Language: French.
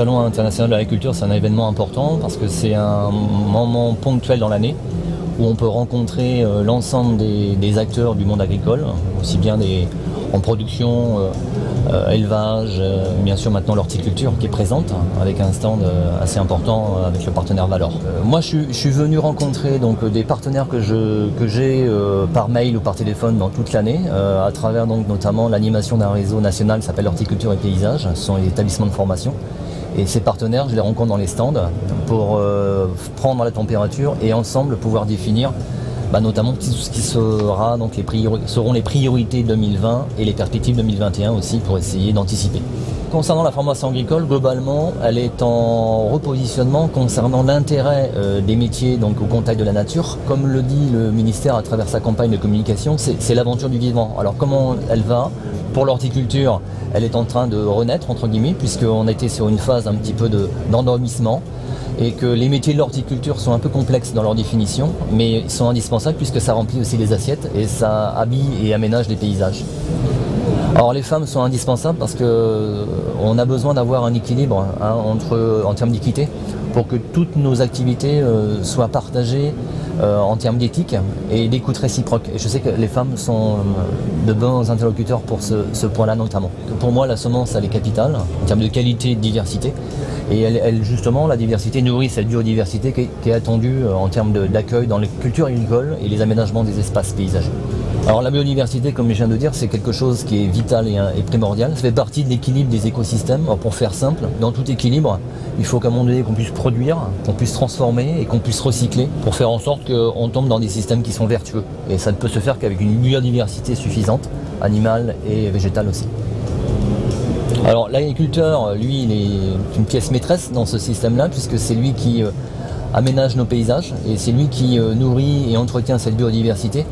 Salon international de l'agriculture, c'est un événement important parce que c'est un moment ponctuel dans l'année où on peut rencontrer l'ensemble des acteurs du monde agricole, aussi bien en production, élevage, bien sûr maintenant l'horticulture qui est présente avec un stand assez important avec le partenaire Valor. Moi je suis venu rencontrer donc des partenaires que j'ai par mail ou par téléphone dans toute l'année à travers donc notamment l'animation d'un réseau national qui s'appelle Horticulture et Paysage. Ce sont les établissements de formation. Et ces partenaires, je les rencontre dans les stands pour prendre la température et ensemble pouvoir définir notamment tout ce qui sera donc seront les priorités 2020 et les perspectives 2021 aussi pour essayer d'anticiper. Concernant la formation agricole, globalement, elle est en repositionnement concernant l'intérêt des métiers donc au contact de la nature. Comme le dit le ministère à travers sa campagne de communication, c'est l'aventure du vivant. Alors comment elle va? Pour l'horticulture, elle est en train de renaître, entre guillemets, puisqu'on était sur une phase un petit peu d'endormissement et que les métiers de l'horticulture sont un peu complexes dans leur définition, mais ils sont indispensables puisque ça remplit aussi les assiettes et ça habille et aménage les paysages. Alors les femmes sont indispensables parce qu'on a besoin d'avoir un équilibre en termes d'équité pour que toutes nos activités soient partagées en termes d'éthique et d'écoute réciproque. Et je sais que les femmes sont de bons interlocuteurs pour ce point-là notamment. Pour moi, la semence, elle est capitale en termes de qualité et de diversité. Et justement, la diversité nourrit cette biodiversité qui est attendue en termes d'accueil dans les cultures agricoles et les aménagements des espaces paysagers. Alors la biodiversité, comme je viens de dire, c'est quelque chose qui est vital et primordial. Ça fait partie de l'équilibre des écosystèmes. Alors, pour faire simple, dans tout équilibre, il faut qu'à un moment donné qu'on puisse produire, qu'on puisse transformer et qu'on puisse recycler pour faire en sorte qu'on tombe dans des systèmes qui sont vertueux. Et ça ne peut se faire qu'avec une biodiversité suffisante, animale et végétale aussi. Alors l'agriculteur, lui, il est une pièce maîtresse dans ce système-là puisque c'est lui qui aménage nos paysages et c'est lui qui nourrit et entretient cette biodiversité.